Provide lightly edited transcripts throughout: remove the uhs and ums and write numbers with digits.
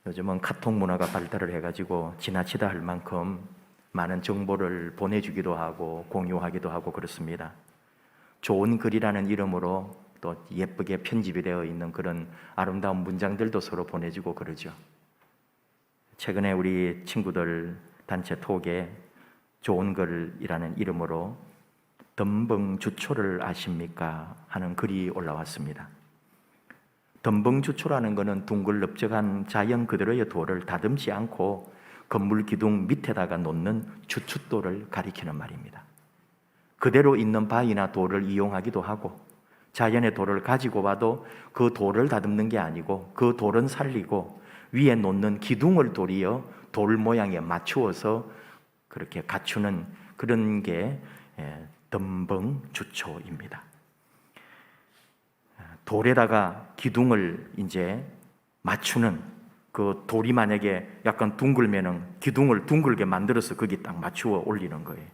요즘은 카톡 문화가 발달을 해가지고 지나치다 할 만큼 많은 정보를 보내주기도 하고 공유하기도 하고 그렇습니다. 좋은 글이라는 이름으로 또 예쁘게 편집이 되어 있는 그런 아름다운 문장들도 서로 보내주고 그러죠. 최근에 우리 친구들 단체 톡에 좋은 글이라는 이름으로 덤벙주초를 아십니까? 하는 글이 올라왔습니다. 덤벙주초라는 것은 둥글넓적한 자연 그대로의 돌을 다듬지 않고 건물 기둥 밑에다가 놓는 주춧돌을 가리키는 말입니다. 그대로 있는 바위나 돌을 이용하기도 하고 자연의 돌을 가지고 와도 그 돌을 다듬는 게 아니고 그 돌은 살리고 위에 놓는 기둥을 도리어 돌 모양에 맞추어서 그렇게 갖추는 그런 게 덤벙주초입니다. 돌에다가 기둥을 이제 맞추는 그 돌이 만약에 약간 둥글면은 기둥을 둥글게 만들어서 거기 딱 맞추어 올리는 거예요.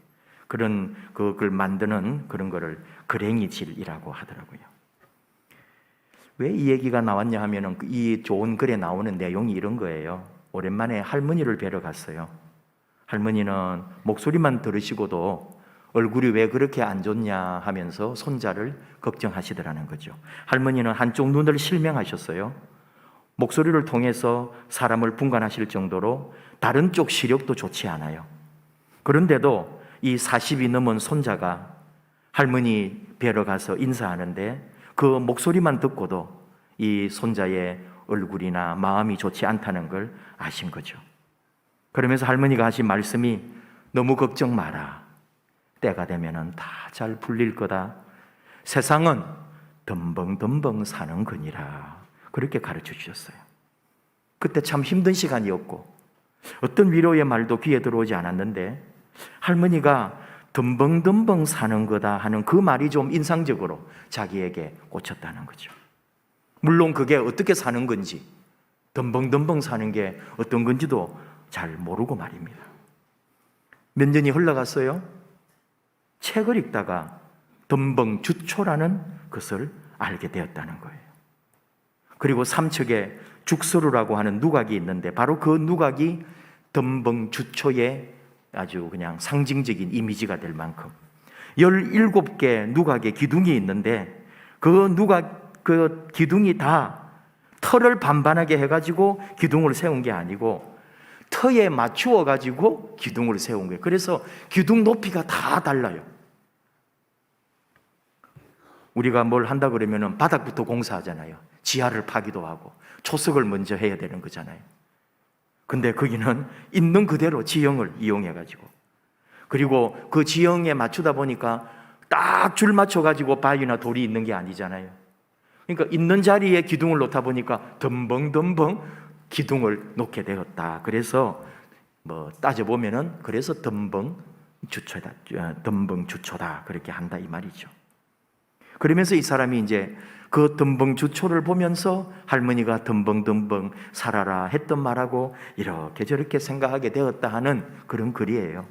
그런 그걸 만드는 그런 거를 그랭이질이라고 하더라고요. 왜 이 얘기가 나왔냐 하면은 이 좋은 글에 나오는 내용이 이런 거예요. 오랜만에 할머니를 뵈러 갔어요. 할머니는 목소리만 들으시고도 얼굴이 왜 그렇게 안 좋냐 하면서 손자를 걱정하시더라는 거죠. 할머니는 한쪽 눈을 실명하셨어요. 목소리를 통해서 사람을 분간하실 정도로 다른 쪽 시력도 좋지 않아요. 그런데도 이 40이 넘은 손자가 할머니 뵈러 가서 인사하는데 그 목소리만 듣고도 이 손자의 얼굴이나 마음이 좋지 않다는 걸 아신 거죠. 그러면서 할머니가 하신 말씀이 너무 걱정 마라. 때가 되면은 다 잘 풀릴 거다. 세상은 덤벙덤벙 사는 거니라. 그렇게 가르쳐 주셨어요. 그때 참 힘든 시간이었고 어떤 위로의 말도 귀에 들어오지 않았는데 할머니가 덤벙덤벙 사는 거다 하는 그 말이 좀 인상적으로 자기에게 꽂혔다는 거죠. 물론 그게 어떻게 사는 건지 덤벙덤벙 사는 게 어떤 건지도 잘 모르고 말입니다. 몇 년이 흘러갔어요. 책을 읽다가 덤벙주초라는 것을 알게 되었다는 거예요. 그리고 삼척에 죽서루라고 하는 누각이 있는데 바로 그 누각이 덤벙주초의 아주 그냥 상징적인 이미지가 될 만큼 17개 누각의 기둥이 있는데 그 기둥이 다 터를 반반하게 해가지고 기둥을 세운 게 아니고 터에 맞추어 가지고 기둥을 세운 거예요. 그래서 기둥 높이가 다 달라요. 우리가 뭘 한다 그러면은 바닥부터 공사하잖아요. 지하를 파기도 하고 초석을 먼저 해야 되는 거잖아요. 근데 거기는 있는 그대로 지형을 이용해 가지고 그리고 그 지형에 맞추다 보니까 딱 줄 맞춰 가지고 바위나 돌이 있는 게 아니잖아요. 그러니까 있는 자리에 기둥을 놓다 보니까 덤벙덤벙 기둥을 놓게 되었다. 그래서 뭐 따져보면은 그래서 덤벙주초다 그렇게 한다 이 말이죠. 그러면서 이 사람이 이제 그 덤벙주초를 보면서 할머니가 덤벙덤벙 살아라 했던 말하고 이렇게 저렇게 생각하게 되었다 하는 그런 글이에요.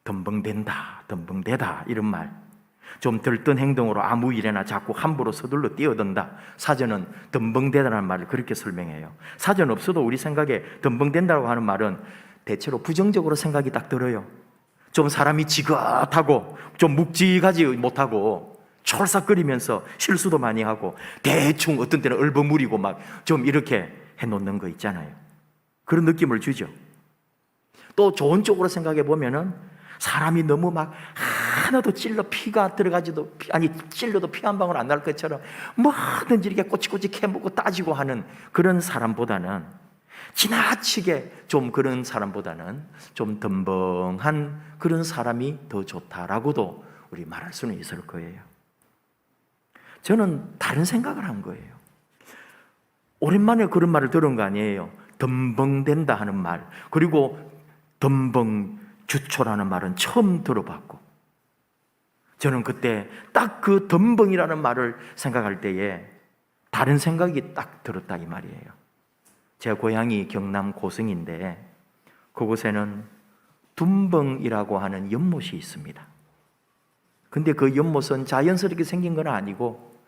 덤벙된다, 덤벙대다 이런 말. 좀 들뜬 행동으로 아무 일에나 자꾸 함부로 서둘러 뛰어든다. 사전은 덤벙대다라는 말을 그렇게 설명해요. 사전 없어도 우리 생각에 덤벙된다고 하는 말은 대체로 부정적으로 생각이 딱 들어요. 좀 사람이 지긋하고 좀 묵직하지 못하고 철삭거리면서 실수도 많이 하고 대충 어떤 때는 얼버무리고 막 좀 이렇게 해놓는 거 있잖아요. 그런 느낌을 주죠. 또 좋은 쪽으로 생각해 보면은 사람이 너무 막 하나도 피가 들어가지도 찔러도 피 한 방울 안 날 것처럼 뭐든지 이렇게 꼬치꼬치 캐묻고 따지고 하는 그런 사람보다는 지나치게 좀 그런 사람보다는 좀 덤벙한 그런 사람이 더 좋다라고도 우리 말할 수는 있을 거예요. 저는 다른 생각을 한 거예요. 오랜만에 그런 말을 들은 거 아니에요. 덤벙된다 하는 말, 그리고 덤벙주초라는 말은 처음 들어봤고 저는 그때 딱 그 덤벙이라는 말을 생각할 때에 다른 생각이 딱 들었다 이 말이에요. 제 고향이 경남 고성인데 그곳에는 둔벙이라고 하는 연못이 있습니다. 근데 그 연못은 자연스럽게 생긴 건 아니고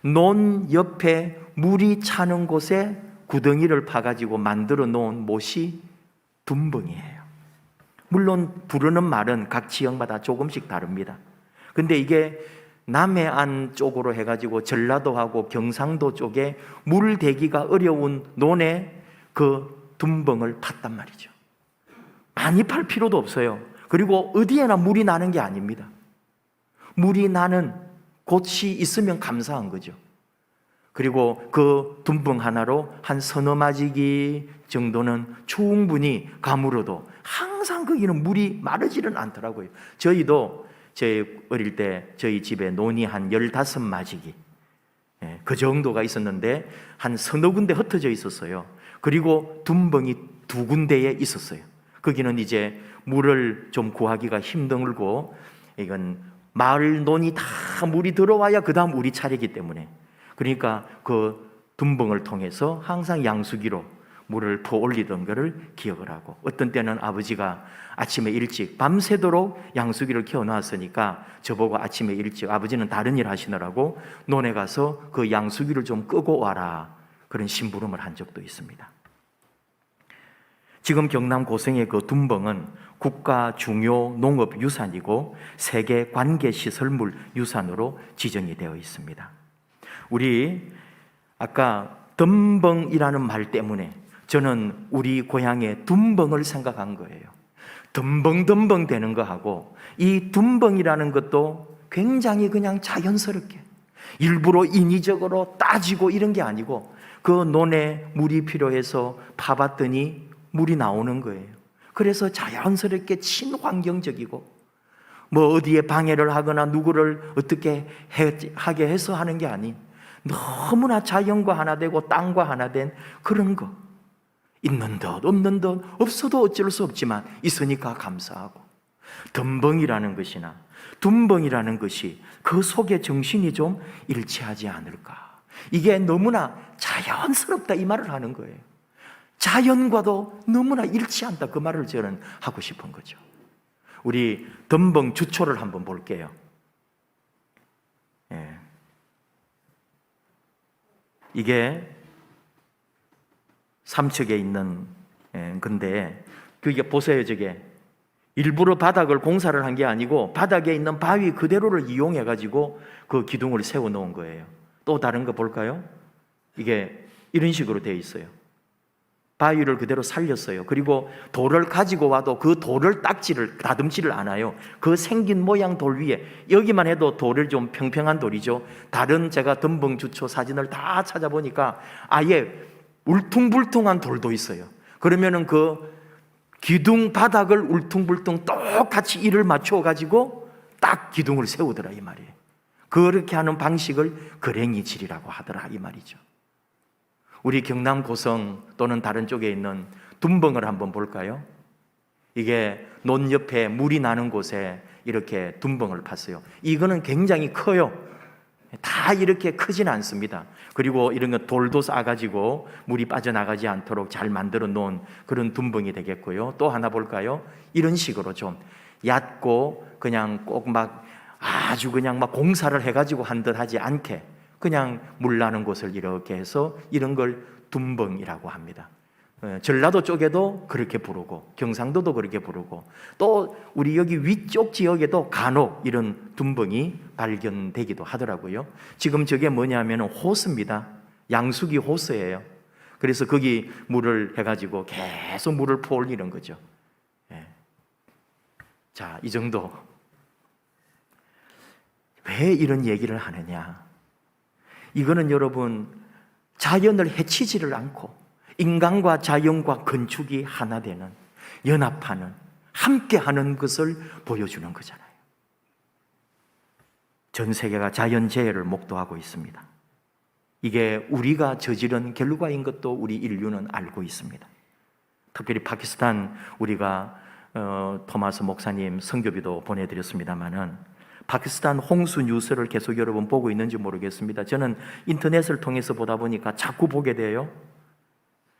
논 옆에 물이 차는 곳에 구덩이를 파가지고 만들어 놓은 못이 둔벙이에요. 물론 부르는 말은 각 지역마다 조금씩 다릅니다. 근데 이게 남해안 쪽으로 해가지고 전라도하고 경상도 쪽에 물 대기가 어려운 논에 그 둔벙을 팠단 말이죠. 많이 팔 필요도 없어요. 그리고 어디에나 물이 나는 게 아닙니다. 물이 나는 곳이 있으면 감사한 거죠. 그리고 그 둔벙 하나로 한 서너 마지기 정도는 충분히 가물어도 항상 거기는 물이 마르지는 않더라고요. 저희도 제 어릴 때 저희 집에 논이 한 15마지기 그 정도가 있었는데 한 서너 군데 흩어져 있었어요. 그리고 둔벙이 2군데에 있었어요. 거기는 이제 물을 좀 구하기가 힘들고 이건 마을 논이 다 물이 들어와야 그 다음 우리 차례이기 때문에 그러니까 그 둔벙을 통해서 항상 양수기로 물을 퍼 올리던 것을 기억을 하고 어떤 때는 아버지가 아침에 일찍 밤새도록 양수기를 켜놓았으니까 저보고 아침에 일찍 아버지는 다른 일 하시느라고 논에 가서 그 양수기를 좀 끄고 와라 그런 심부름을 한 적도 있습니다. 지금 경남 고성의 그 둔벙은 국가 중요 농업 유산이고 세계 관계시설물 유산으로 지정이 되어 있습니다. 우리 아까 덤벙이라는 말 때문에 저는 우리 고향의 둔벙을 생각한 거예요. 덤벙덤벙 되는 거하고 이 둔벙이라는 것도 굉장히 그냥 자연스럽게 일부러 인위적으로 따지고 이런 게 아니고 그 논에 물이 필요해서 파봤더니 물이 나오는 거예요. 그래서 자연스럽게 친환경적이고 뭐 어디에 방해를 하거나 누구를 어떻게 하게 해서 하는 게 아닌 너무나 자연과 하나 되고 땅과 하나 된 그런 거. 있는 듯 없는 듯 없어도 어쩔 수 없지만 있으니까 감사하고 덤벙이라는 것이나 둔벙이라는 것이 그 속에 정신이 좀 일치하지 않을까. 이게 너무나 자연스럽다 이 말을 하는 거예요. 자연과도 너무나 일치한다 그 말을 저는 하고 싶은 거죠. 우리 덤벙 주초를 한번 볼게요. 이게 삼척에 있는 건데 그게 보세요. 저게 일부러 바닥을 공사를 한 게 아니고 바닥에 있는 바위 그대로를 이용해 가지고 그 기둥을 세워 놓은 거예요. 또 다른 거 볼까요? 이게 이런 식으로 되어 있어요. 바위를 그대로 살렸어요. 그리고 돌을 가지고 와도 그 돌을 다듬지를 않아요. 그 생긴 모양 돌 위에 여기만 해도 돌을 좀 평평한 돌이죠. 다른 제가 덤벙 주초 사진을 다 찾아보니까 아예 울퉁불퉁한 돌도 있어요. 그러면은 그 기둥 바닥을 울퉁불퉁 똑같이 이를 맞춰 가지고 딱 기둥을 세우더라 이 말이에요. 그렇게 하는 방식을 거랭이질이라고 하더라 이 말이죠. 우리 경남 고성 또는 다른 쪽에 있는 둔벙을 한번 볼까요? 이게 논 옆에 물이 나는 곳에 이렇게 둔벙을 팠어요. 이거는 굉장히 커요. 다 이렇게 크진 않습니다. 그리고 이런 거 돌도 싸가지고 물이 빠져나가지 않도록 잘 만들어 놓은 그런 둔벙이 되겠고요. 또 하나 볼까요? 이런 식으로 좀 얕고 그냥 꼭 막 아주 그냥 막 공사를 해가지고 한 듯 하지 않게 그냥 물 나는 곳을 이렇게 해서 이런 걸 둔벙이라고 합니다. 전라도 쪽에도 그렇게 부르고 경상도도 그렇게 부르고 또 우리 여기 위쪽 지역에도 간혹 이런 둔벙이 발견되기도 하더라고요. 지금 저게 뭐냐면 호스입니다. 양수기 호스예요. 그래서 거기 물을 해가지고 계속 물을 퍼올리는 거죠. 자, 이 정도. 왜 이런 얘기를 하느냐? 이거는 여러분 자연을 해치지를 않고 인간과 자연과 건축이 하나 되는 연합하는 함께하는 것을 보여주는 거잖아요. 전 세계가 자연재해를 목도하고 있습니다. 이게 우리가 저지른 결과인 것도 우리 인류는 알고 있습니다. 특별히 파키스탄 우리가 토마스 목사님 선교비도 보내드렸습니다마는 파키스탄 홍수 뉴스를 계속 여러분 보고 있는지 모르겠습니다. 저는 인터넷을 통해서 보다 보니까 자꾸 보게 돼요.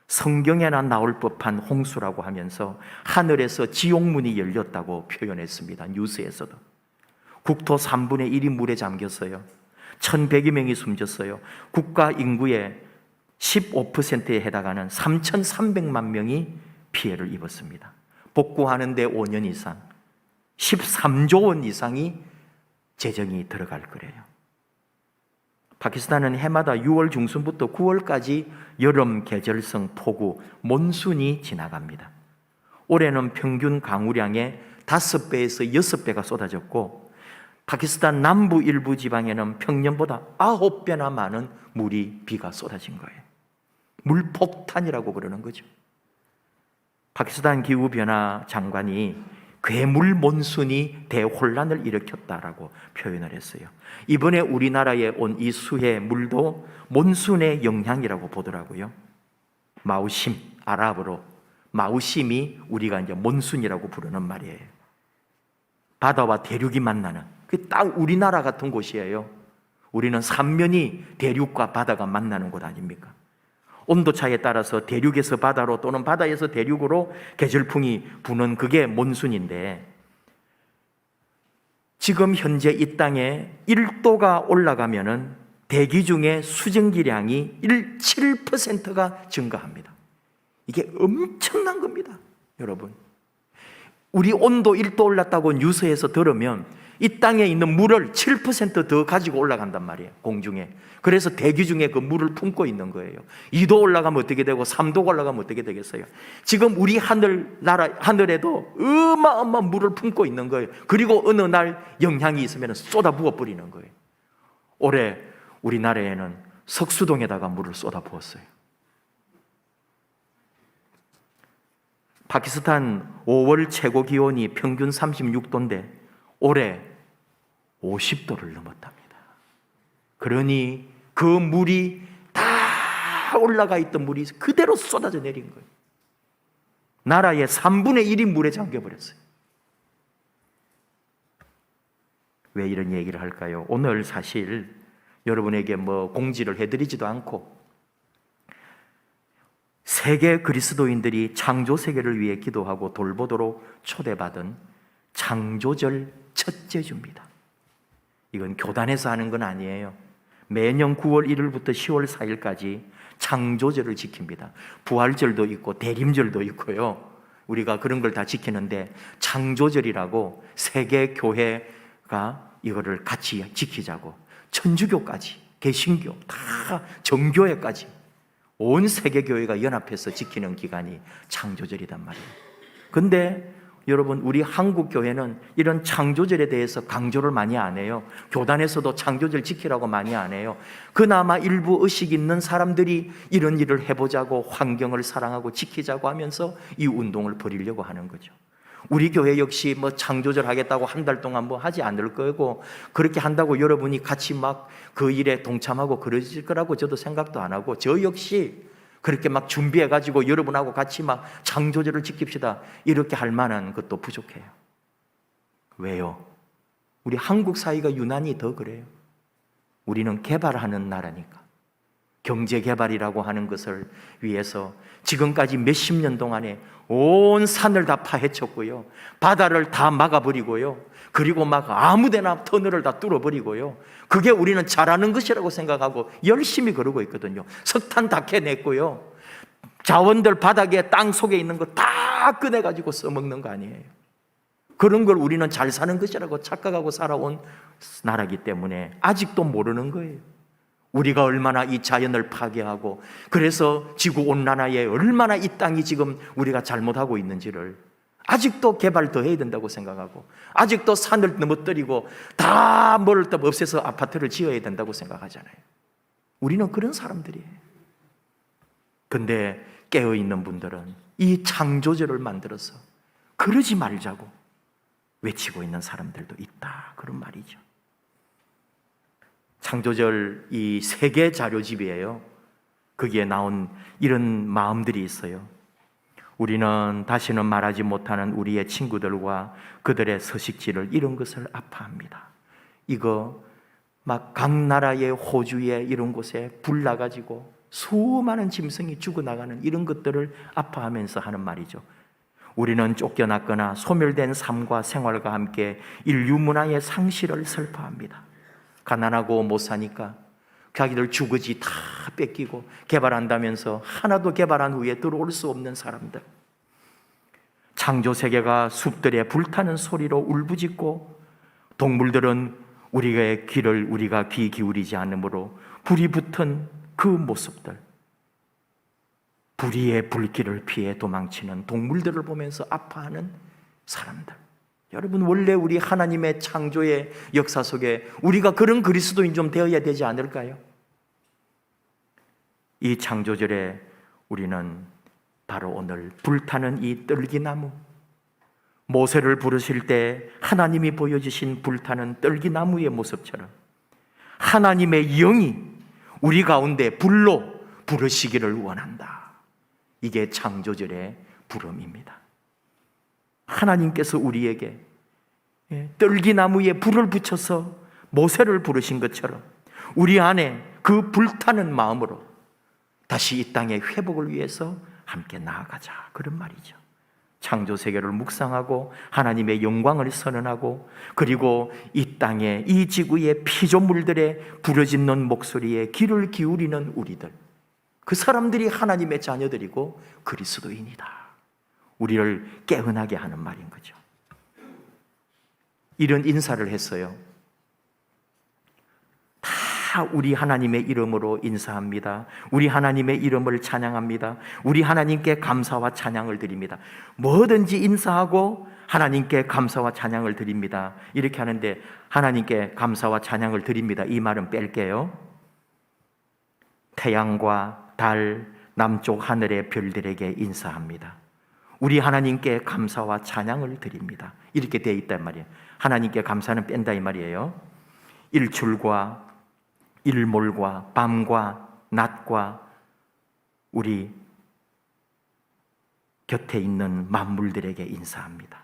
성경에나 나올 법한 홍수라고 하면서 하늘에서 지옥문이 열렸다고 표현했습니다. 뉴스에서도. 국토 3분의 1이 물에 잠겼어요. 1,100여 명이 숨졌어요. 국가 인구의 15%에 해당하는 3,300만 명이 피해를 입었습니다. 복구하는 데 5년 이상, 13조 원 이상이 재정이 들어갈 거래요. 파키스탄은 해마다 6월 중순부터 9월까지 여름 계절성 폭우, 몬순이 지나갑니다. 올해는 평균 강우량의 5배에서 6배가 쏟아졌고, 파키스탄 남부 일부 지방에는 평년보다 9배나 많은 비가 쏟아진 거예요. 물폭탄이라고 그러는 거죠. 파키스탄 기후변화 장관이 괴물 몬순이 대혼란을 일으켰다라고 표현을 했어요. 이번에 우리나라에 온 이 수해 물도 몬순의 영향이라고 보더라고요. 마우심, 아랍어로 마우심이 우리가 이제 몬순이라고 부르는 말이에요. 바다와 대륙이 만나는, 그 딱 우리나라 같은 곳이에요. 우리는 삼면이 대륙과 바다가 만나는 곳 아닙니까? 온도차에 따라서 대륙에서 바다로 또는 바다에서 대륙으로 계절풍이 부는 그게 몬순인데, 지금 현재 이 땅에 1도가 올라가면은 대기 중에 수증기량이 7%가 증가합니다. 이게 엄청난 겁니다, 여러분. 우리 온도 1도 올랐다고 뉴스에서 들으면 이 땅에 있는 물을 7% 더 가지고 올라간단 말이에요, 공중에. 그래서 대기 중에 그 물을 품고 있는 거예요. 2도 올라가면 어떻게 되고 3도가 올라가면 어떻게 되겠어요? 지금 우리 하늘에도 어마어마한 물을 품고 있는 거예요. 그리고 어느 날 영향이 있으면 쏟아부어 버리는 거예요. 올해 우리나라에는 석수동에다가 물을 쏟아부었어요. 파키스탄 5월 최고 기온이 평균 36도인데 올해 50도를 넘었답니다. 그러니 그 물이 다 올라가 있던 물이 그대로 쏟아져 내린 거예요. 나라의 3분의 1이 물에 잠겨버렸어요. 왜 이런 얘기를 할까요? 오늘 사실 여러분에게 공지를 해드리지도 않고 세계 그리스도인들이 창조 세계를 위해 기도하고 돌보도록 초대받은 창조절 첫째 주입니다. 이건 교단에서 하는 건 아니에요. 매년 9월 1일부터 10월 4일까지 창조절을 지킵니다. 부활절도 있고 대림절도 있고요. 우리가 그런 걸 다 지키는데 창조절이라고 세계 교회가 이거를 같이 지키자고, 천주교까지, 개신교, 다 정교회까지 온 세계 교회가 연합해서 지키는 기간이 창조절이단 말이에요. 근데 여러분, 우리 한국 교회는 이런 창조절에 대해서 강조를 많이 안 해요. 교단에서도 창조절 지키라고 많이 안 해요. 그나마 일부 의식 있는 사람들이 이런 일을 해보자고, 환경을 사랑하고 지키자고 하면서 이 운동을 벌이려고 하는 거죠. 우리 교회 역시 창조절 하겠다고 한 달 동안 하지 않을 거고, 그렇게 한다고 여러분이 같이 그 일에 동참하고 그러실 거라고 저도 생각도 안 하고, 저 역시 그렇게 준비해가지고 여러분하고 같이 창조절을 지킵시다 이렇게 할 만한 것도 부족해요. 왜요? 우리 한국 사회가 유난히 더 그래요. 우리는 개발하는 나라니까. 경제 개발이라고 하는 것을 위해서 지금까지 몇십 년 동안에 온 산을 다 파헤쳤고요, 바다를 다 막아버리고요, 그리고 아무데나 터널을 다 뚫어버리고요, 그게 우리는 잘하는 것이라고 생각하고 열심히 그러고 있거든요. 석탄 다 캐냈고요, 자원들 바닥에 땅 속에 있는 거 다 꺼내가지고 써먹는 거 아니에요. 그런 걸 우리는 잘 사는 것이라고 착각하고 살아온 나라이기 때문에 아직도 모르는 거예요. 우리가 얼마나 이 자연을 파괴하고, 그래서 지구온난화에 얼마나 이 땅이 지금 우리가 잘못하고 있는지를 아직도 개발 더 해야 된다고 생각하고, 아직도 산을 넘어뜨리고 다 뭐를 또 없애서 아파트를 지어야 된다고 생각하잖아요. 우리는 그런 사람들이에요. 근데 깨어있는 분들은 이 창조절을 만들어서 그러지 말자고 외치고 있는 사람들도 있다, 그런 말이죠. 창조절 이 세계 자료집이에요. 거기에 나온 이런 마음들이 있어요. 우리는 다시는 말하지 못하는 우리의 친구들과 그들의 서식지를 잃은 것을 아파합니다. 이거 각 나라의 호주에 이런 곳에 불 나가지고 수많은 짐승이 죽어나가는 이런 것들을 아파하면서 하는 말이죠. 우리는 쫓겨났거나 소멸된 삶과 생활과 함께 인류 문화의 상실을 슬퍼합니다. 가난하고 못 사니까 자기들 주거지 다 뺏기고 개발한다면서 하나도 개발한 후에 들어올 수 없는 사람들, 창조 세계가 숲들에 불타는 소리로 울부짖고 동물들은 우리의 귀를 우리가 귀 기울이지 않으므로 불이 붙은 그 모습들, 불의의 불길을 피해 도망치는 동물들을 보면서 아파하는 사람들. 여러분, 원래 우리 하나님의 창조의 역사 속에 우리가 그런 그리스도인 좀 되어야 되지 않을까요? 이 창조절에 우리는 바로 오늘 불타는 이 떨기나무, 모세를 부르실 때 하나님이 보여주신 불타는 떨기나무의 모습처럼 하나님의 영이 우리 가운데 불로 부르시기를 원한다. 이게 창조절의 부름입니다. 하나님께서 우리에게 떨기나무에 불을 붙여서 모세를 부르신 것처럼 우리 안에 그 불타는 마음으로 다시 이 땅의 회복을 위해서 함께 나아가자, 그런 말이죠. 창조 세계를 묵상하고 하나님의 영광을 선언하고, 그리고 이 땅에 이 지구의 피조물들의 부르짖는 목소리에 귀를 기울이는 우리들, 그 사람들이 하나님의 자녀들이고 그리스도인이다. 우리를 깨어나게 하는 말인 거죠. 이런 인사를 했어요. 다 우리 하나님의 이름으로 인사합니다. 우리 하나님의 이름을 찬양합니다. 우리 하나님께 감사와 찬양을 드립니다. 뭐든지 인사하고 하나님께 감사와 찬양을 드립니다. 이렇게 하는데, 하나님께 감사와 찬양을 드립니다, 이 말은 뺄게요. 태양과 달, 남쪽 하늘의 별들에게 인사합니다. 우리 하나님께 감사와 찬양을 드립니다. 이렇게 되어 있단 말이에요. 하나님께 감사는 뺀다 이 말이에요. 일출과 일몰과 밤과 낮과 우리 곁에 있는 만물들에게 인사합니다.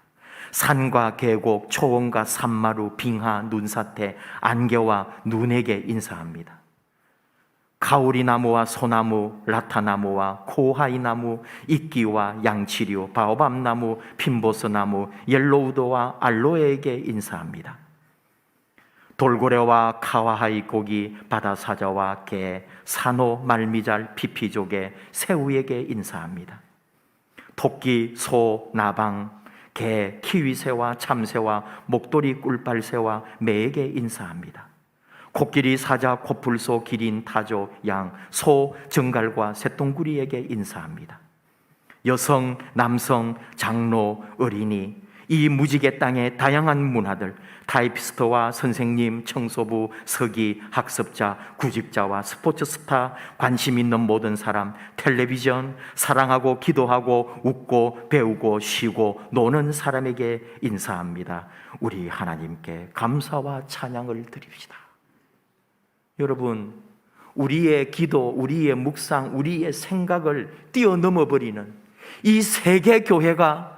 산과 계곡, 초원과 산마루, 빙하, 눈사태, 안개와 눈에게 인사합니다. 가오리나무와 소나무, 라타나무와 코하이나무, 이끼와 양치류, 바오밥나무, 핀보스나무, 옐로우도와 알로에에게 인사합니다. 돌고래와 카와하이 고기, 바다사자와 개, 산호, 말미잘, 피피조개, 새우에게 인사합니다. 토끼, 소, 나방, 개, 키위새와 참새와 목도리 꿀빨새와 매에게 인사합니다. 코끼리, 사자, 코뿔소, 기린, 타조, 양, 소, 정갈과 새똥구리에게 인사합니다. 여성, 남성, 장로, 어린이, 이 무지개 땅의 다양한 문화들, 타이피스트와 선생님, 청소부, 서기, 학습자, 구직자와 스포츠 스타, 관심 있는 모든 사람, 텔레비전, 사랑하고 기도하고 웃고 배우고 쉬고 노는 사람에게 인사합니다. 우리 하나님께 감사와 찬양을 드립시다. 여러분, 우리의 기도, 우리의 묵상, 우리의 생각을 뛰어넘어 버리는 이 세계 교회가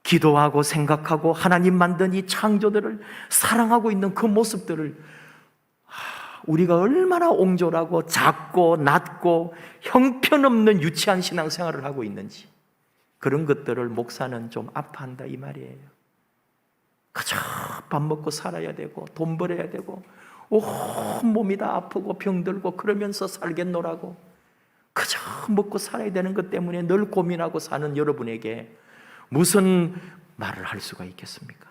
기도하고 생각하고 하나님 만든 이 창조들을 사랑하고 있는 그 모습들을 우리가 얼마나 옹졸하고 작고 낮고 형편없는 유치한 신앙생활을 하고 있는지, 그런 것들을 목사는 좀 아파한다 이 말이에요. 그저 밥 먹고 살아야 되고 돈 벌어야 되고 온몸이 다 아프고 병들고 그러면서 살겠노라고 그저 먹고 살아야 되는 것 때문에 늘 고민하고 사는 여러분에게 무슨 말을 할 수가 있겠습니까?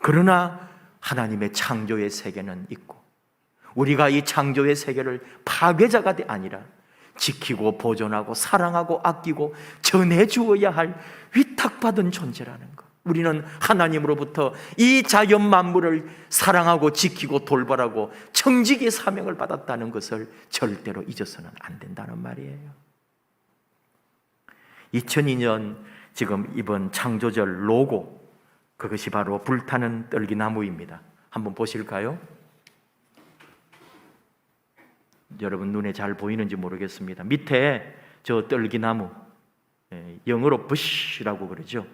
그러나 하나님의 창조의 세계는 있고, 우리가 이 창조의 세계를 파괴자가 아니라 지키고 보존하고 사랑하고 아끼고 전해주어야 할 위탁받은 존재라는 것. 우리는 하나님으로부터 이 자연 만물을 사랑하고 지키고 돌보라고 청지기의 사명을 받았다는 것을 절대로 잊어서는 안 된다는 말이에요. 2002년 지금 이번 창조절 로고, 그것이 바로 불타는 떨기나무입니다. 한번 보실까요? 여러분 눈에 잘 보이는지 모르겠습니다. 밑에 저 떨기나무, 영어로 부시라고 그러죠.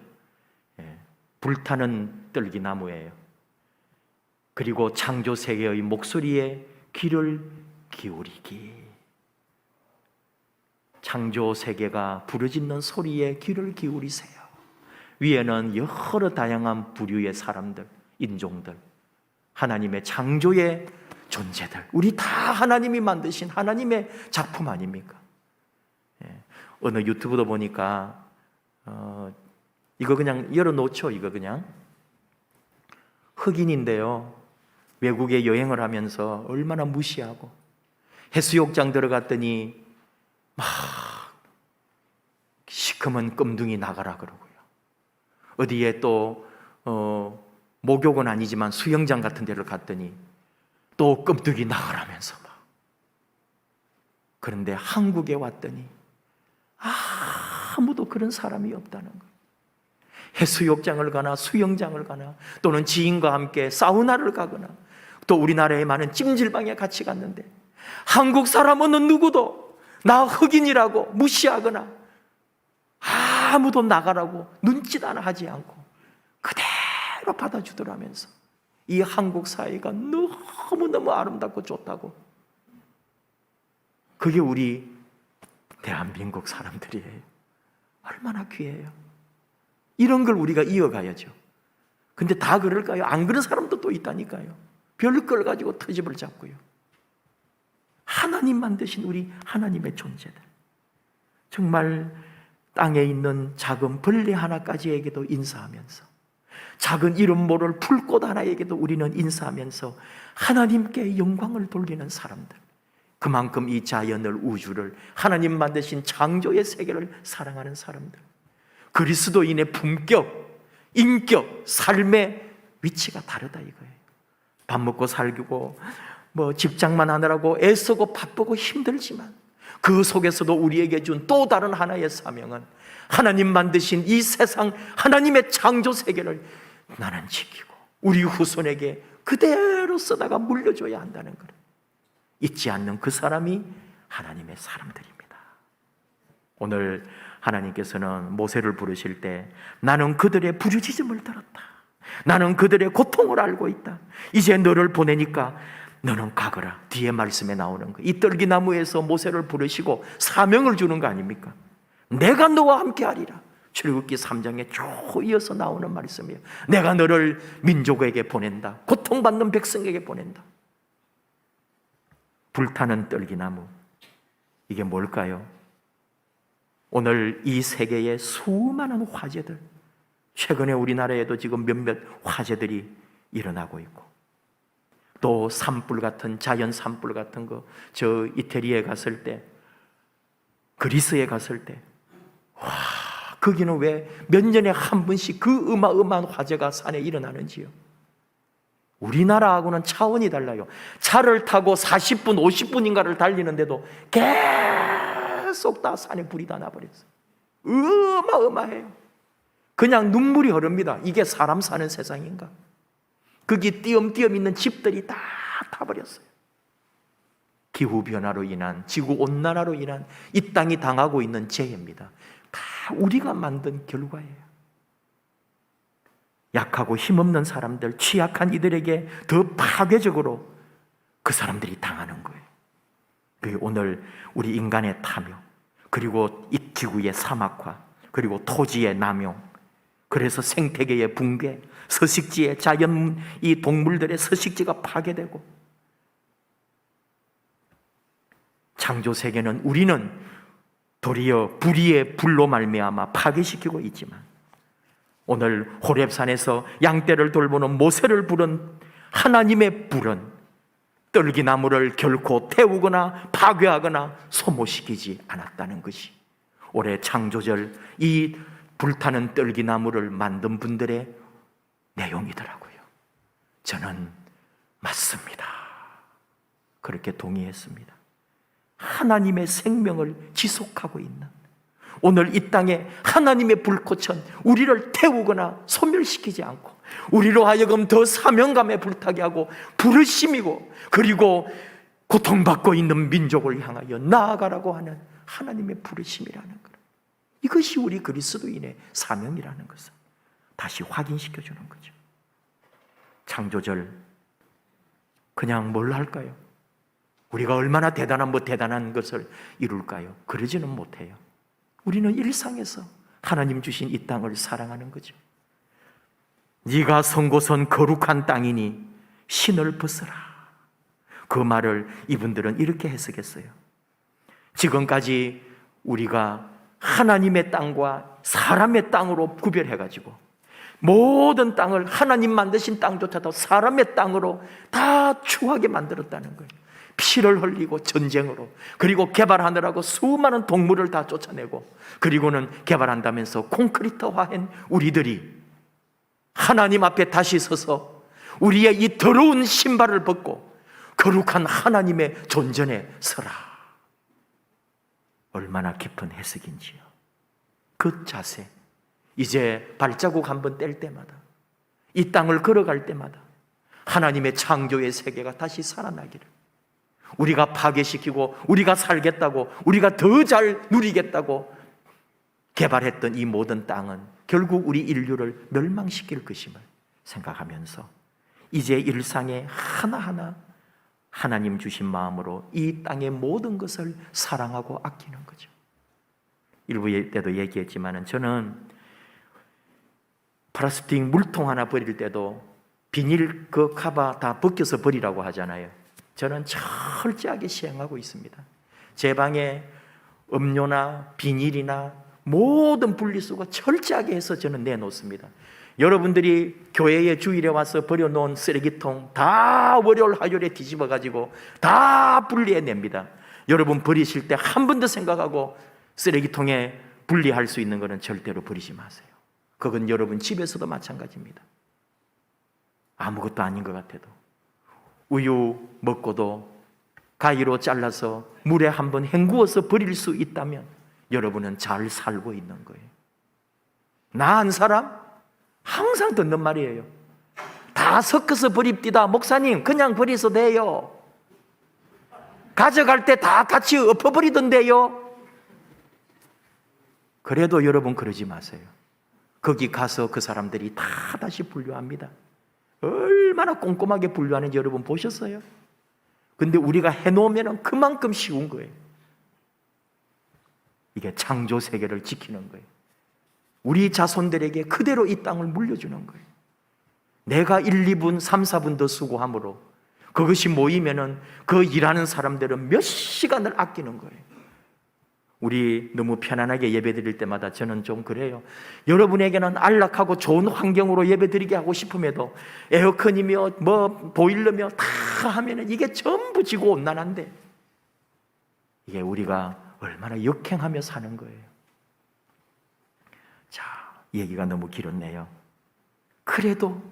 불타는 떨기나무예요. 그리고 창조 세계의 목소리에 귀를 기울이기, 창조 세계가 부르짖는 소리에 귀를 기울이세요. 위에는 여러 다양한 부류의 사람들, 인종들, 하나님의 창조의 존재들, 우리 다 하나님이 만드신 하나님의 작품 아닙니까? 어느 유튜브도 보니까 이거 그냥 열어놓죠. 이거 그냥 흑인인데요, 외국에 여행을 하면서 얼마나 무시하고, 해수욕장 들어갔더니 막 시커먼 끔둥이 나가라 그러고요. 어디에 또 목욕은 아니지만 수영장 같은 데를 갔더니 또 끔둥이 나가라면서 막. 그런데 한국에 왔더니 아무도 그런 사람이 없다는 거예요. 해수욕장을 가나 수영장을 가나 또는 지인과 함께 사우나를 가거나 또 우리나라에 많은 찜질방에 같이 갔는데 한국 사람은 누구도 나 흑인이라고 무시하거나 아무도 나가라고 눈짓 하나 하지 않고 그대로 받아주더라면서 이 한국 사회가 너무너무 아름답고 좋다고. 그게 우리 대한민국 사람들이에요. 얼마나 귀해요. 이런 걸 우리가 이어가야죠. 근데 다 그럴까요? 안 그런 사람도 또 있다니까요. 별걸 가지고 터집을 잡고요. 하나님 만드신 우리 하나님의 존재들, 정말 땅에 있는 작은 벌레 하나까지에게도 인사하면서, 작은 이름 모를 풀꽃 하나에게도 우리는 인사하면서 하나님께 영광을 돌리는 사람들, 그만큼 이 자연을, 우주를, 하나님 만드신 창조의 세계를 사랑하는 사람들, 그리스도인의 품격, 인격, 삶의 위치가 다르다 이거예요. 밥 먹고 살고 직장만 하느라고 애쓰고 바쁘고 힘들지만 그 속에서도 우리에게 준 또 다른 하나의 사명은 하나님 만드신 이 세상, 하나님의 창조 세계를 나는 지키고 우리 후손에게 그대로 쓰다가 물려줘야 한다는 걸 잊지 않는 그 사람이 하나님의 사람들입니다. 오늘 하나님께서는 모세를 부르실 때 나는 그들의 부르짖음을 들었다, 나는 그들의 고통을 알고 있다, 이제 너를 보내니까 너는 가거라. 뒤에 말씀에 나오는 거, 이 떨기나무에서 모세를 부르시고 사명을 주는 거 아닙니까? 내가 너와 함께 하리라. 출애굽기 3장에 쭉 이어서 나오는 말씀이에요. 내가 너를 민족에게 보낸다, 고통받는 백성에게 보낸다. 불타는 떨기나무, 이게 뭘까요? 오늘 이 세계의 수많은 화재들, 최근에 우리나라에도 지금 몇몇 화재들이 일어나고 있고, 또 산불 같은, 자연 산불 같은 거, 저 이태리에 갔을 때, 그리스에 갔을 때, 와, 거기는 왜 몇 년에 한 번씩 그 어마어마한 화재가 산에 일어나는지요. 우리나라하고는 차원이 달라요. 차를 타고 40분, 50분인가를 달리는데도 계속 다 산에 불이 다 나버렸어요. 어마어마해요. 그냥 눈물이 흐릅니다. 이게 사람 사는 세상인가? 거기 띄엄띄엄 있는 집들이 다 타버렸어요. 기후변화로 인한, 지구온난화로 인한 이 땅이 당하고 있는 재해입니다. 다 우리가 만든 결과예요. 약하고 힘없는 사람들, 취약한 이들에게 더 파괴적으로 그 사람들이 당하는 거예요. 그게 오늘 우리 인간의 탐욕, 그리고 이 지구의 사막화, 그리고 토지의 남용, 그래서 생태계의 붕괴, 서식지의 자연, 이 동물들의 서식지가 파괴되고, 창조세계는 우리는 도리어 불의의 불로 말미암아 파괴시키고 있지만, 오늘 호렙산에서 양떼를 돌보는 모세를 부른 하나님의 불은 떨기나무를 결코 태우거나 파괴하거나 소모시키지 않았다는 것이 올해 창조절 이 불타는 떨기나무를 만든 분들의 내용이더라고요. 저는 맞습니다. 그렇게 동의했습니다. 하나님의 생명을 지속하고 있는, 오늘 이 땅에 하나님의 불꽃은 우리를 태우거나 소멸시키지 않고 우리로 하여금 더 사명감에 불타게 하고 불을 심이고, 그리고 고통받고 있는 민족을 향하여 나아가라고 하는 하나님의 부르심이라는 것, 이것이 우리 그리스도인의 사명이라는 것을 다시 확인시켜주는 거죠. 창조절 그냥 뭘 할까요? 우리가 얼마나 대단한 것을 이룰까요? 그러지는 못해요. 우리는 일상에서 하나님 주신 이 땅을 사랑하는 거죠. 네가 선 곳은 거룩한 땅이니 신을 벗어라. 그 말을 이분들은 이렇게 해석했어요. 지금까지 우리가 하나님의 땅과 사람의 땅으로 구별해가지고 모든 땅을 하나님 만드신 땅조차도 사람의 땅으로 다 추하게 만들었다는 거예요. 피를 흘리고 전쟁으로, 그리고 개발하느라고 수많은 동물을 다 쫓아내고, 그리고는 개발한다면서 콘크리트화한 우리들이 하나님 앞에 다시 서서 우리의 이 더러운 신발을 벗고 거룩한 하나님의 존전에 서라. 얼마나 깊은 해석인지요. 그 자세, 이제 발자국 한번 뗄 때마다, 이 땅을 걸어갈 때마다 하나님의 창조의 세계가 다시 살아나기를, 우리가 파괴시키고 우리가 살겠다고, 우리가 더 잘 누리겠다고 개발했던 이 모든 땅은 결국 우리 인류를 멸망시킬 것임을 생각하면서 이제 일상의 하나하나 하나님 주신 마음으로 이 땅의 모든 것을 사랑하고 아끼는 거죠. 일부 때도 얘기했지만 저는 플라스틱 물통 하나 버릴 때도 비닐 그 카바 다 벗겨서 버리라고 하잖아요. 저는 철저하게 시행하고 있습니다. 제 방에 음료나 비닐이나 모든 분리수거 철저하게 해서 저는 내놓습니다. 여러분들이 교회에 주일에 와서 버려놓은 쓰레기통 다 월요일 화요일에 뒤집어가지고 다 분리해냅니다. 여러분 버리실 때 한 번 더 생각하고 쓰레기통에 분리할 수 있는 것은 절대로 버리지 마세요. 그건 여러분 집에서도 마찬가지입니다. 아무것도 아닌 것 같아도 우유 먹고도 가위로 잘라서 물에 한번 헹구어서 버릴 수 있다면 여러분은 잘 살고 있는 거예요. 나 한 사람 항상 듣는 말이에요. 다 섞어서 버립디다. 목사님 그냥 버려서 돼요. 가져갈 때 다 같이 엎어버리던데요. 그래도 여러분 그러지 마세요. 거기 가서 그 사람들이 다 다시 분류합니다. 얼마나 꼼꼼하게 분류하는지 여러분 보셨어요? 근데 우리가 해놓으면 그만큼 쉬운 거예요. 이게 창조 세계를 지키는 거예요. 우리 자손들에게 그대로 이 땅을 물려주는 거예요. 내가 1, 2분, 3, 4분 더 수고함으로 그것이 모이면은 그 일하는 사람들은 몇 시간을 아끼는 거예요. 우리 너무 편안하게 예배 드릴 때마다 저는 좀 그래요. 여러분에게는 안락하고 좋은 환경으로 예배 드리게 하고 싶음에도 에어컨이며 뭐 보일러며 다 하면은 이게 전부 지고 온난한데 이게 우리가 얼마나 역행하며 사는 거예요. 자, 얘기가 너무 길었네요. 그래도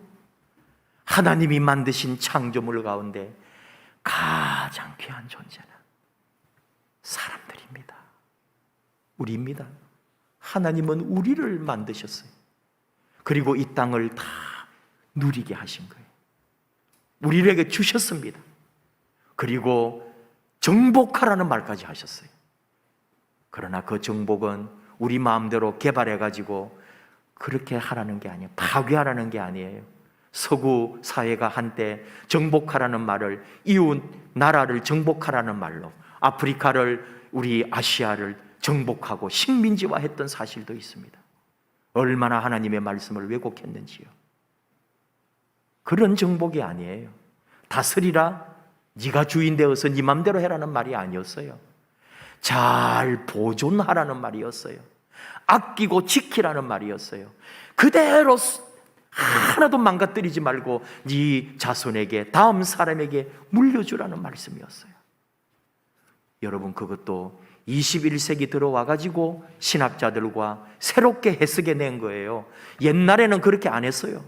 하나님이 만드신 창조물 가운데 가장 귀한 존재는 사람들입니다. 우리입니다. 하나님은 우리를 만드셨어요. 그리고 이 땅을 다 누리게 하신 거예요. 우리에게 주셨습니다. 그리고 정복하라는 말까지 하셨어요. 그러나 그 정복은 우리 마음대로 개발해가지고 그렇게 하라는 게 아니에요. 파괴하라는 게 아니에요. 서구 사회가 한때 정복하라는 말을 이웃 나라를 정복하라는 말로 아프리카를 우리 아시아를 정복하고 식민지화했던 사실도 있습니다. 얼마나 하나님의 말씀을 왜곡했는지요. 그런 정복이 아니에요. 다스리라, 네가 주인 되어서 네 맘대로 해라는 말이 아니었어요. 잘 보존하라는 말이었어요. 아끼고 지키라는 말이었어요. 그대로 하나도 망가뜨리지 말고 네 자손에게, 다음 사람에게 물려주라는 말씀이었어요. 여러분 그것도 21세기 들어와가지고 신학자들과 새롭게 해석해 낸 거예요. 옛날에는 그렇게 안 했어요.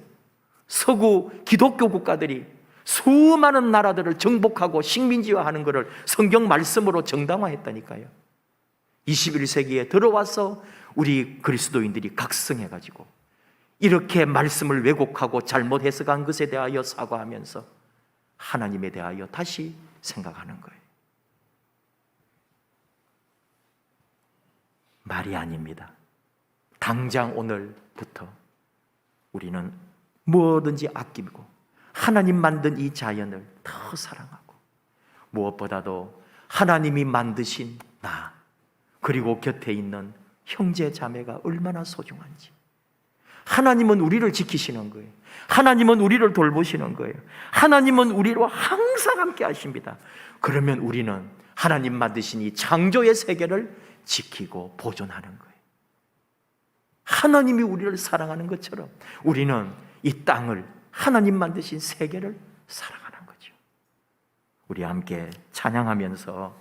서구 기독교 국가들이 수많은 나라들을 정복하고 식민지화하는 것을 성경 말씀으로 정당화했다니까요. 21세기에 들어와서 우리 그리스도인들이 각성해가지고 이렇게 말씀을 왜곡하고 잘못 해석한 것에 대하여 사과하면서 하나님에 대하여 다시 생각하는 거예요. 말이 아닙니다. 당장 오늘부터 우리는 뭐든지 아끼고 하나님 만든 이 자연을 더 사랑하고 무엇보다도 하나님이 만드신 나 그리고 곁에 있는 형제 자매가 얼마나 소중한지 하나님은 우리를 지키시는 거예요. 하나님은 우리를 돌보시는 거예요. 하나님은 우리와 항상 함께 하십니다. 그러면 우리는 하나님 만드신 이 창조의 세계를 지키고 보존하는 거예요. 하나님이 우리를 사랑하는 것처럼 우리는 이 땅을, 하나님 만드신 세계를 사랑하는 거죠. 우리 함께 찬양하면서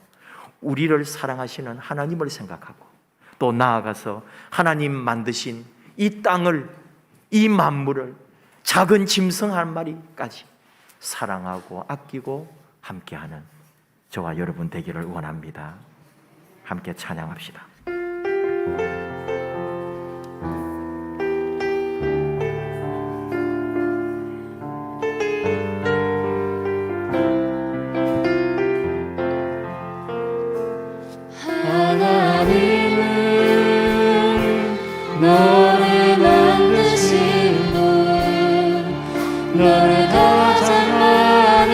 우리를 사랑하시는 하나님을 생각하고, 또 나아가서 하나님 만드신 이 땅을, 이 만물을, 작은 짐승 한 마리까지 사랑하고 아끼고 함께하는 저와 여러분 되기를 원합니다. 함께 찬양합시다. 너를 만드신 분, 너를 가장 많이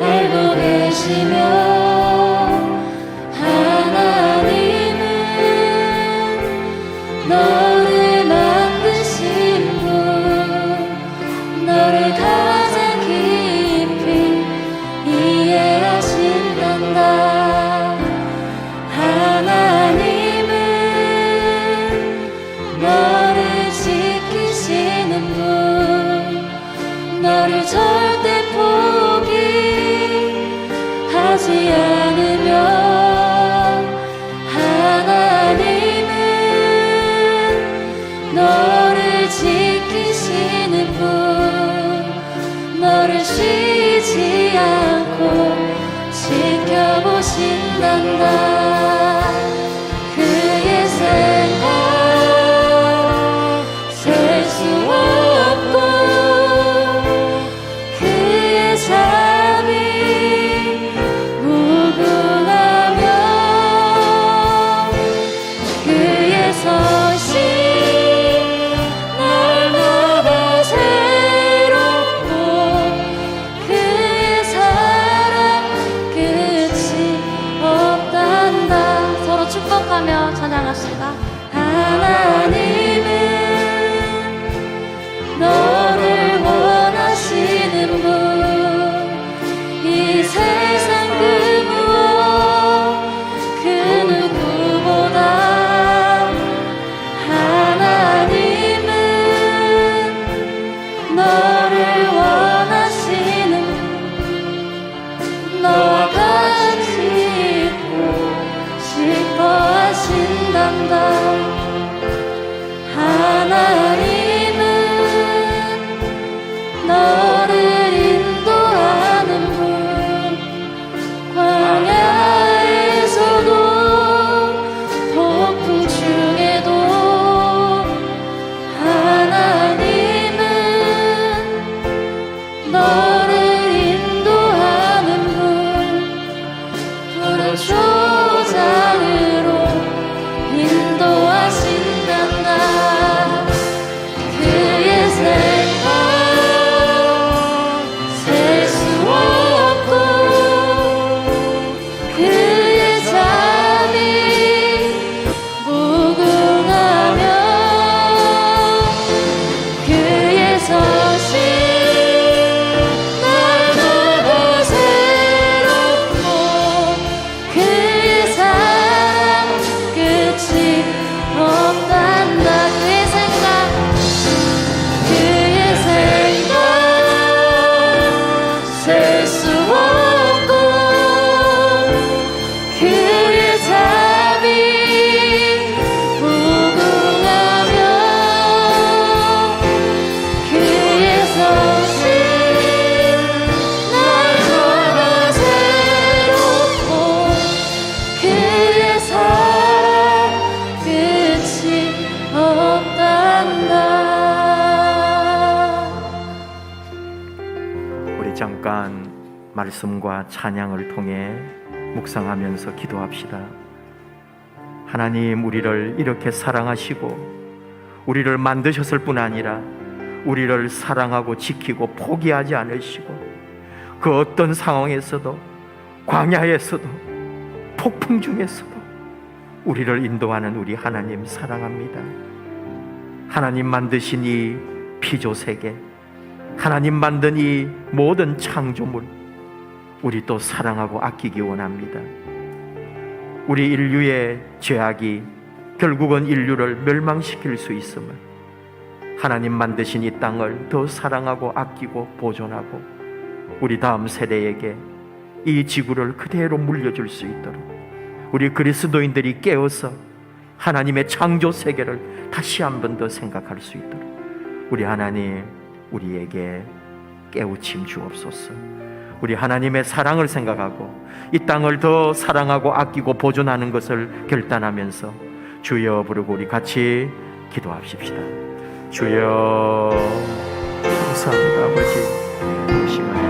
알고 계시며, 하나님은 너를 만드신 분, 너를 가장 깊이 이해하신단다. 너를 지키시는 분, 너를 절대 포기하지 않으며, 하나님은 너를 지키시는 분, 너를 쉬지 않고 지켜보신단다. 그의 생각 축복하며 찬양합시다. 하나님은 너를 원하시는 분, 이 세상 그 무엇 그 누구보다 하나님은 너를 원하시는 분, 너와 같이 있고 싶어하신단다. 하나님은 너를 인도하는 분, 광야에서도 폭풍 중에도 하나님은 너를 인도하는 분, 푸른 초장으로 인도하신단다. 그의 생각 셀 수 없고, 그의 잠이 무궁하며, 그의 서신 날마다 새롭고, 그의 사랑 끝이 없단다. 그의 생각 셀 수 없고, 그의 잠이 무궁하며, 그의 서신 날마다 새롭고, 그의 사랑 끝이 없단다. 우리 잠깐 말씀과 찬양을 통해 묵상하면서 기도합시다. 하나님, 우리를 이렇게 사랑하시고 우리를 만드셨을 뿐 아니라 우리를 사랑하고 지키고 포기하지 않으시고, 그 어떤 상황에서도, 광야에서도, 폭풍 중에서도 우리를 인도하는 우리 하나님 사랑합니다. 하나님 만드신 이 피조세계, 하나님 만든 이 모든 창조물, 우리 또 사랑하고 아끼기 원합니다. 우리 인류의 죄악이 결국은 인류를 멸망시킬 수 있음을, 하나님 만드신 이 땅을 더 사랑하고 아끼고 보존하고 우리 다음 세대에게 이 지구를 그대로 물려줄 수 있도록 우리 그리스도인들이 깨어서 하나님의 창조 세계를 다시 한 번 더 생각할 수 있도록 우리 하나님, 우리에게 깨우침 주옵소서. 우리 하나님의 사랑을 생각하고 이 땅을 더 사랑하고 아끼고 보존하는 것을 결단하면서 주여 부르고 우리 같이 기도합시다. 주여, 감사합니다. 아버지, 이 시간에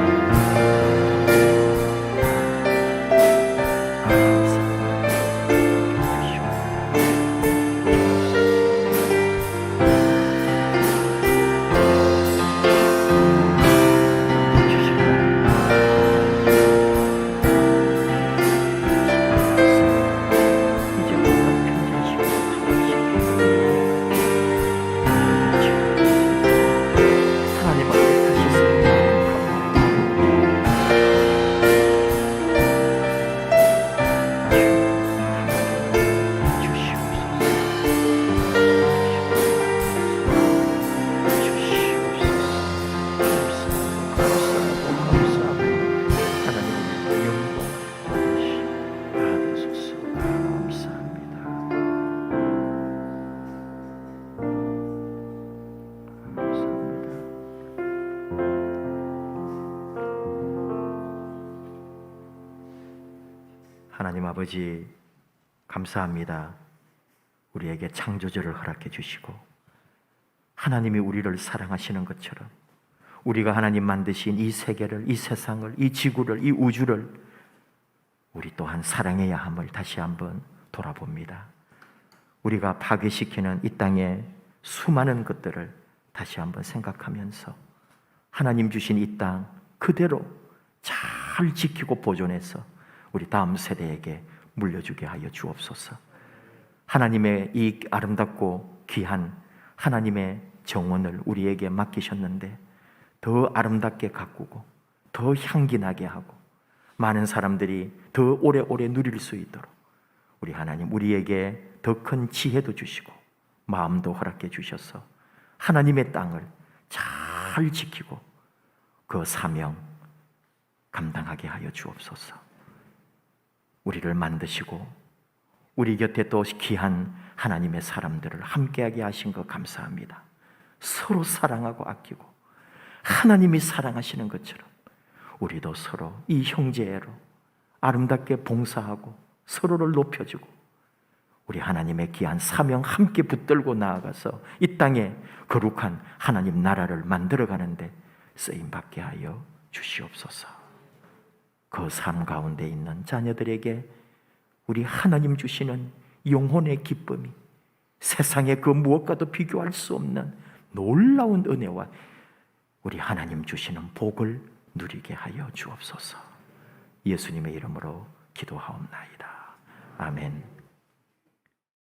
하나님 아버지, 감사합니다. 우리에게 창조주를 허락해 주시고 하나님이 우리를 사랑하시는 것처럼 우리가 하나님 만드신 이 세계를, 이 세상을, 이 지구를, 이 우주를 우리 또한 사랑해야 함을 다시 한번 돌아봅니다. 우리가 파괴시키는 이 땅의 수많은 것들을 다시 한번 생각하면서 하나님 주신 이 땅 그대로 잘 지키고 보존해서 우리 다음 세대에게 물려주게 하여 주옵소서. 하나님의 이 아름답고 귀한 하나님의 정원을 우리에게 맡기셨는데 더 아름답게 가꾸고 더 향기나게 하고 많은 사람들이 더 오래오래 누릴 수 있도록 우리 하나님, 우리에게 더 큰 지혜도 주시고 마음도 허락해 주셔서 하나님의 땅을 잘 지키고 그 사명 감당하게 하여 주옵소서. 우리를 만드시고 우리 곁에 또 귀한 하나님의 사람들을 함께하게 하신 것 감사합니다. 서로 사랑하고 아끼고 하나님이 사랑하시는 것처럼 우리도 서로 이 형제애로 아름답게 봉사하고 서로를 높여주고 우리 하나님의 귀한 사명 함께 붙들고 나아가서 이 땅에 거룩한 하나님 나라를 만들어가는데 쓰임받게 하여 주시옵소서. 그 삶 가운데 있는 자녀들에게 우리 하나님 주시는 영혼의 기쁨이 세상의 그 무엇과도 비교할 수 없는 놀라운 은혜와 우리 하나님 주시는 복을 누리게 하여 주옵소서. 예수님의 이름으로 기도하옵나이다. 아멘.